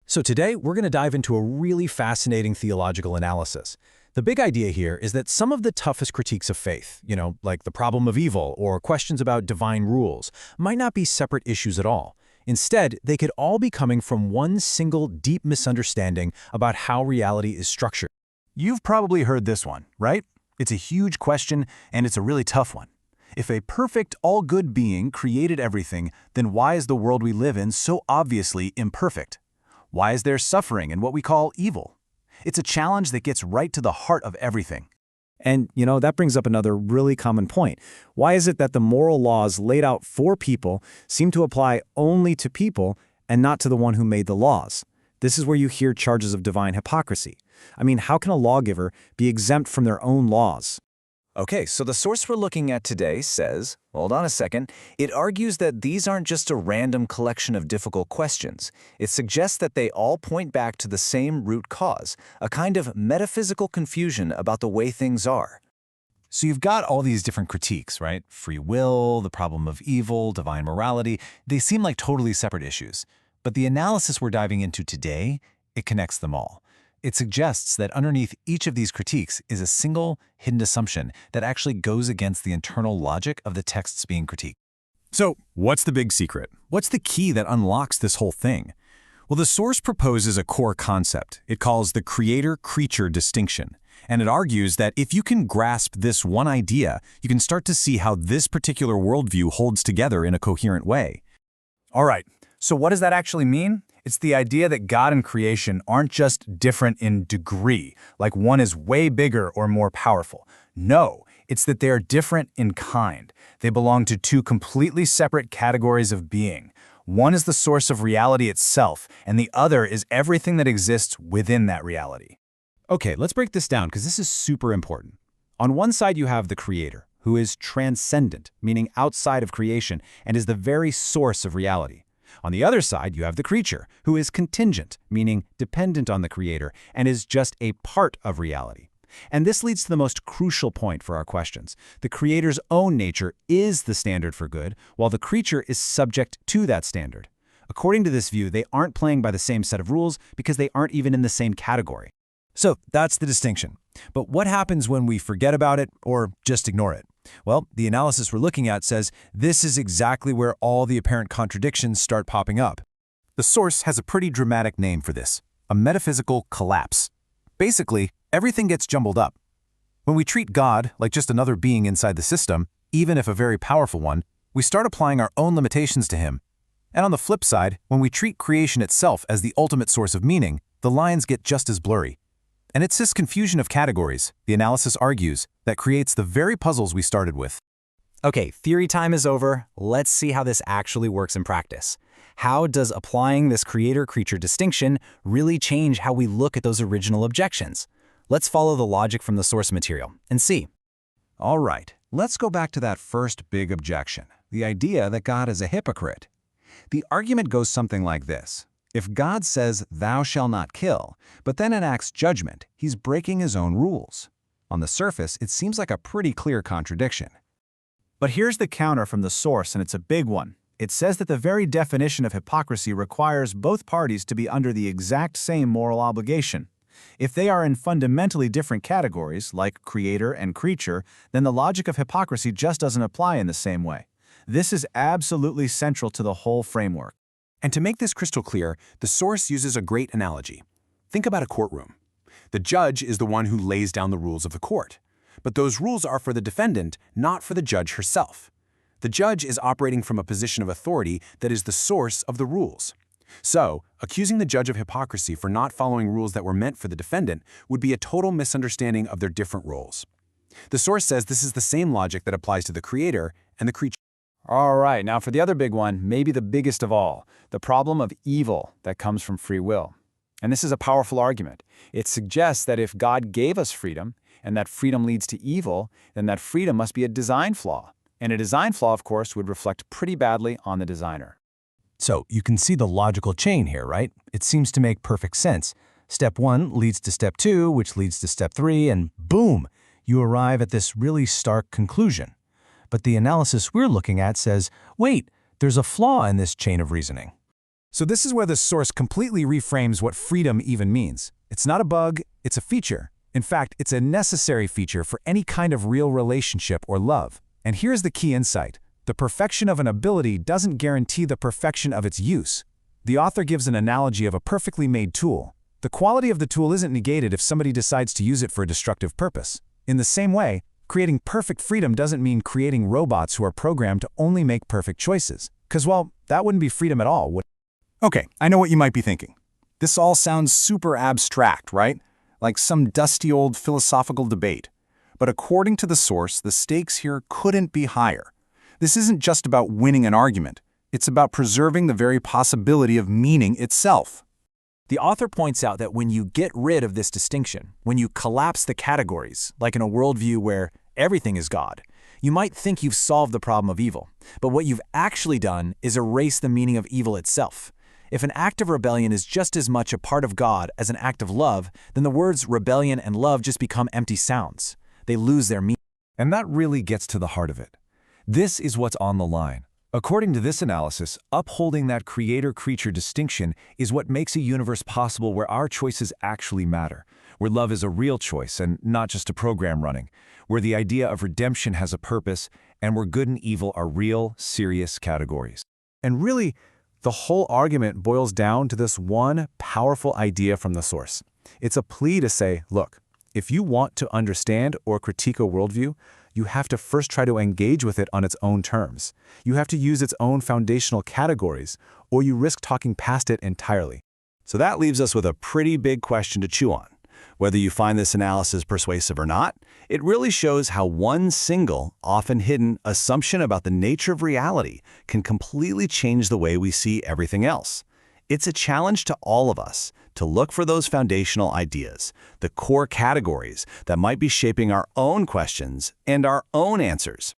So today, we're going to dive into a really fascinating theological analysis. The big idea here is that some of the toughest critiques of faith, like the problem of evil or questions about divine rules, might not be separate issues at all. Instead, they could all be coming from one single deep misunderstanding about how reality is structured. You've probably heard this one, right? It's a huge question, and it's a really tough one. If a perfect, all-good being created everything, then why is the world we live in so obviously imperfect? Why is there suffering and what we call evil? It's a challenge that gets right to the heart of everything. And, that brings up another really common point. Why is it that the moral laws laid out for people seem to apply only to people and not to the one who made the laws? This is where you hear charges of divine hypocrisy. I mean, how can a lawgiver be exempt from their own laws? Okay, so the source we're looking at today says, hold on a second, it argues that these aren't just a random collection of difficult questions. It suggests that they all point back to the same root cause, a kind of metaphysical confusion about the way things are. So you've got all these different critiques, right? Free will, the problem of evil, divine morality. They seem like totally separate issues. But the analysis we're diving into today, it connects them all. It suggests that underneath each of these critiques is a single, hidden assumption that actually goes against the internal logic of the texts being critiqued. So, what's the big secret? What's the key that unlocks this whole thing? Well, the source proposes a core concept. It calls the creator-creature distinction. And it argues that if you can grasp this one idea, you can start to see how this particular worldview holds together in a coherent way. All right, so what does that actually mean? It's the idea that God and creation aren't just different in degree, like one is way bigger or more powerful. No, it's that they are different in kind. They belong to two completely separate categories of being. One is the source of reality itself, and the other is everything that exists within that reality. Okay, let's break this down because this is super important. On one side, you have the creator, who is transcendent, meaning outside of creation, and is the very source of reality. On the other side, you have the creature, who is contingent, meaning dependent on the creator, and is just a part of reality. And this leads to the most crucial point for our questions. The creator's own nature is the standard for good, while the creature is subject to that standard. According to this view, they aren't playing by the same set of rules because they aren't even in the same category. So, that's the distinction. But what happens when we forget about it or just ignore it? Well, the analysis we're looking at says this is exactly where all the apparent contradictions start popping up. The source has a pretty dramatic name for this, a metaphysical collapse. Basically, everything gets jumbled up. When we treat God like just another being inside the system, even if a very powerful one, we start applying our own limitations to him. And on the flip side, when we treat creation itself as the ultimate source of meaning, the lines get just as blurry. And it's this confusion of categories, the analysis argues, that creates the very puzzles we started with. Okay, theory time is over. Let's see how this actually works in practice. How does applying this creator-creature distinction really change how we look at those original objections? Let's follow the logic from the source material and see. All right, let's go back to that first big objection, the idea that God is a hypocrite. The argument goes something like this. If God says, "Thou shalt not kill," but then enacts judgment, he's breaking his own rules. On the surface, it seems like a pretty clear contradiction. But here's the counter from the source, and it's a big one. It says that the very definition of hypocrisy requires both parties to be under the exact same moral obligation. If they are in fundamentally different categories, like creator and creature, then the logic of hypocrisy just doesn't apply in the same way. This is absolutely central to the whole framework. And to make this crystal clear, the source uses a great analogy. Think about a courtroom. The judge is the one who lays down the rules of the court. But those rules are for the defendant, not for the judge herself. The judge is operating from a position of authority that is the source of the rules. So, accusing the judge of hypocrisy for not following rules that were meant for the defendant would be a total misunderstanding of their different roles. The source says this is the same logic that applies to the creator and the creature. All right, now for the other big one, maybe the biggest of all, the problem of evil that comes from free will. And this is a powerful argument. It suggests that if God gave us freedom, and that freedom leads to evil, then that freedom must be a design flaw. And a design flaw, of course, would reflect pretty badly on the designer. So, you can see the logical chain here, right? It seems to make perfect sense. Step 1 leads to step 2, which leads to step 3, and boom! You arrive at this really stark conclusion. But the analysis we're looking at says, wait, there's a flaw in this chain of reasoning. So this is where the source completely reframes what freedom even means. It's not a bug, it's a feature. In fact, it's a necessary feature for any kind of real relationship or love. And here's the key insight. The perfection of an ability doesn't guarantee the perfection of its use. The author gives an analogy of a perfectly made tool. The quality of the tool isn't negated if somebody decides to use it for a destructive purpose. In the same way, creating perfect freedom doesn't mean creating robots who are programmed to only make perfect choices. Because, well, that wouldn't be freedom at all, would it? Okay, I know what you might be thinking. This all sounds super abstract, right? Like some dusty old philosophical debate. But according to the source, the stakes here couldn't be higher. This isn't just about winning an argument. It's about preserving the very possibility of meaning itself. The author points out that when you get rid of this distinction, when you collapse the categories, like in a worldview where everything is God, you might think you've solved the problem of evil. But what you've actually done is erase the meaning of evil itself. If an act of rebellion is just as much a part of God as an act of love, then the words rebellion and love just become empty sounds. They lose their meaning. And that really gets to the heart of it. This is what's on the line. According to this analysis, upholding that creator-creature distinction is what makes a universe possible where our choices actually matter, where love is a real choice and not just a program running, where the idea of redemption has a purpose, and where good and evil are real, serious categories. And really, the whole argument boils down to this one powerful idea from the source. It's a plea to say, look, if you want to understand or critique a worldview, you have to first try to engage with it on its own terms. You have to use its own foundational categories, or you risk talking past it entirely. So that leaves us with a pretty big question to chew on. Whether you find this analysis persuasive or not, it really shows how one single, often hidden, assumption about the nature of reality can completely change the way we see everything else. It's a challenge to all of us to look for those foundational ideas, the core categories that might be shaping our own questions and our own answers.